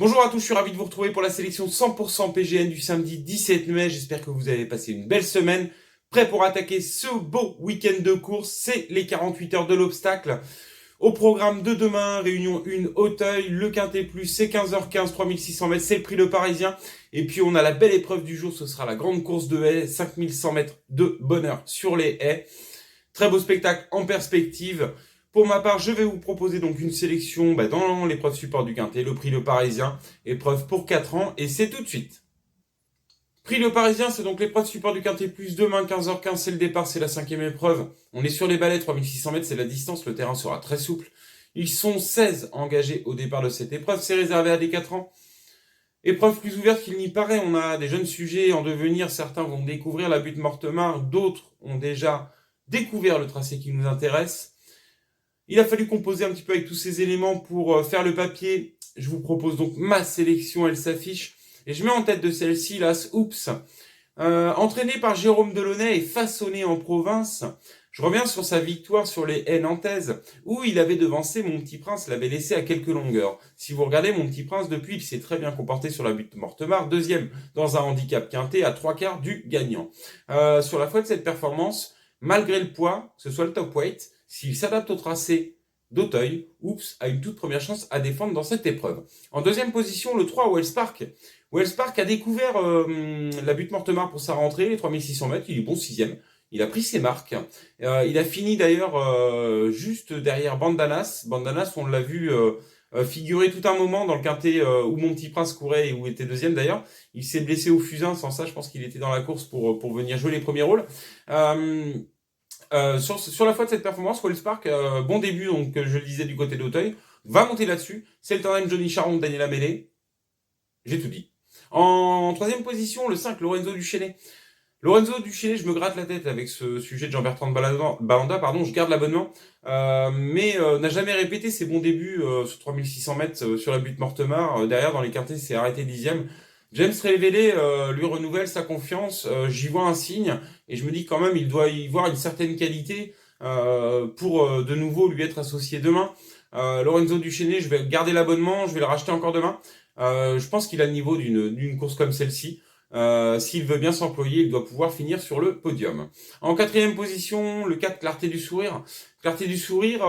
Bonjour à tous, je suis ravi de vous retrouver pour la sélection 100% PGN du samedi 17 mai. J'espère que vous avez passé une belle semaine. Prêt pour attaquer ce beau week-end de course, c'est les 48 heures de l'obstacle. Au programme de demain, réunion 1 Auteuil, le Quintet Plus, c'est 15h15, 3600 mètres, c'est le prix Le Parisien. Et puis on a la belle épreuve du jour, ce sera la grande course de haies, 5100 mètres de bonheur sur les haies. Très beau spectacle en perspective. Pour ma part, je vais vous proposer donc une sélection dans l'épreuve support du Quintet, le prix Le Parisien, épreuve pour 4 ans, et c'est tout de suite. Prix Le Parisien, c'est donc l'épreuve support du Quintet Plus, demain 15h15, c'est le départ, c'est la 5e épreuve. On est sur les balais, 3600 mètres, c'est la distance, le terrain sera très souple. Ils sont 16 engagés au départ de cette épreuve, c'est réservé à des 4 ans. Épreuve plus ouverte qu'il n'y paraît, on a des jeunes sujets en devenir, certains vont découvrir la butte Mortemart, d'autres ont déjà découvert le tracé qui nous intéresse. Il a fallu composer un petit peu avec tous ces éléments pour faire le papier. Je vous propose donc ma sélection, elle s'affiche. Et je mets en tête de celle-ci l'As Oups. Entraîné par Jérôme Delaunay et façonné en province, je reviens sur sa victoire sur les haies nantaises, où il avait devancé Mon Petit Prince, l'avait laissé à quelques longueurs. Si vous regardez Mon Petit Prince, depuis, il s'est très bien comporté sur la butte Mortemart, deuxième dans un handicap quintet à 3/4 du gagnant. Sur la foi de cette performance, malgré le poids, que ce soit le top weight, s'il s'adapte au tracé d'Auteuil, Oups a une toute première chance à défendre dans cette épreuve. En deuxième position, le 3, Wells Park. Wells Park a découvert la butte Mortemart pour sa rentrée, les 3600 mètres, il est bon 6e. Il a pris ses marques. Il a fini d'ailleurs juste derrière Bandanas. Bandanas, on l'a vu figurer tout un moment dans le quintet où Mon Petit Prince courait et où était deuxième d'ailleurs. Il s'est blessé au fusain, sans ça je pense qu'il était dans la course pour venir jouer les premiers rôles. Sur la foi de cette performance, Wells Park, bon début, donc je le disais du côté d'Auteuil, va monter là-dessus. C'est le tandem Johnny Charon, Daniela Mêlé. J'ai tout dit. En troisième position, le 5, Lorenzo Duchesnay. Lorenzo Duchesnay, je me gratte la tête avec ce sujet de Jean-Bertrand Balanda, je garde l'abonnement, mais n'a jamais répété ses bons débuts sur 3600 mètres sur la butte Mortemart. Derrière, dans les quintets, c'est arrêté 10e. James Révélé lui renouvelle sa confiance, j'y vois un signe, et je me dis quand même il doit y voir une certaine qualité pour de nouveau lui être associé demain. Lorenzo Duchesnay, je vais garder l'abonnement, je vais le racheter encore demain. Je pense qu'il a le niveau d'une course comme celle-ci. S'il veut bien s'employer, il doit pouvoir finir sur le podium. En quatrième position, le 4, Clarté du Sourire. Clarté du Sourire,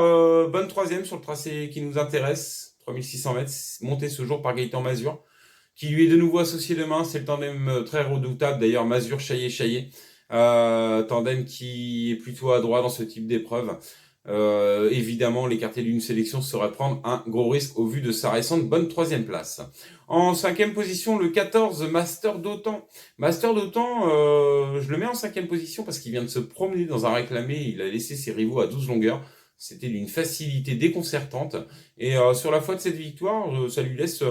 bonne troisième sur le tracé qui nous intéresse. 3600 mètres, monté ce jour par Gaëtan Mazur, qui lui est de nouveau associé demain. C'est le tandem très redoutable, d'ailleurs, Mazur-Chaillet-Chaillet. Tandem qui est plutôt adroit dans ce type d'épreuve. Évidemment, l'écarter d'une sélection serait prendre un gros risque au vu de sa récente bonne troisième place. En cinquième position, le 14, Master d'Autan. Master d'Autan, je le mets en cinquième position parce qu'il vient de se promener dans un réclamé. Il a laissé ses rivaux à 12 longueurs. C'était d'une facilité déconcertante. Et sur la foi de cette victoire, ça lui laisse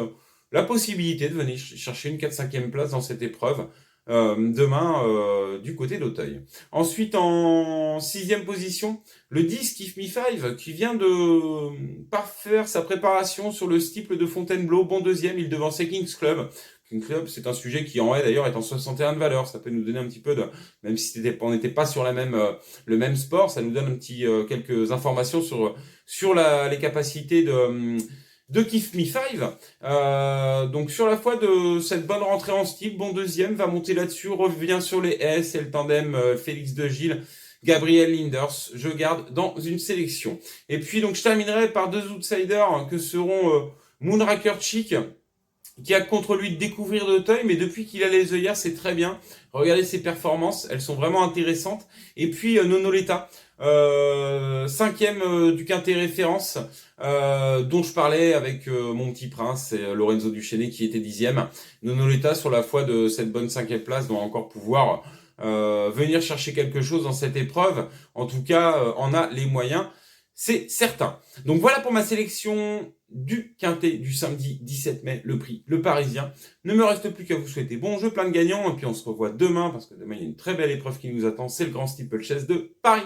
la possibilité de venir chercher une 4-5e place dans cette épreuve. Demain du côté d'Auteuil. Ensuite, en sixième position, le 10 Give Me 5 qui vient de parfaire sa préparation sur le steeple de Fontainebleau. Bon deuxième, il devançait Kings Club. Kings Club, c'est un sujet qui en est d'ailleurs est en 61 de valeur. Ça peut nous donner un petit peu de, même si on n'était pas sur le même sport, ça nous donne quelques informations sur les capacités de Give Me 5. Donc sur la foi de cette bonne rentrée en steeple, bon deuxième, va monter là-dessus, revient sur les haies, c'est le tandem Félix de Gilles, Gabriel Linders, je garde dans une sélection. Et puis donc je terminerai par deux outsiders que seront Moonraker Chic, qui a contre lui de découvrir d'Auteuil, mais depuis qu'il a les œillères, c'est très bien. Regardez ses performances, elles sont vraiment intéressantes. Et puis Nonoletta, cinquième du Quintet référence, dont je parlais avec Mon Petit Prince et Lorenzo Duchesnay qui était 10e. Nonoletta, sur la foi de cette bonne 5e place, doit encore pouvoir venir chercher quelque chose dans cette épreuve. En tout cas, en a les moyens, c'est certain. Donc voilà pour ma sélection du Quintet du samedi 17 mai, le prix Le Parisien. Ne me reste plus qu'à vous souhaiter bon jeu, plein de gagnants, et puis on se revoit demain, parce que demain il y a une très belle épreuve qui nous attend, c'est le Grand Steeplechase de Paris.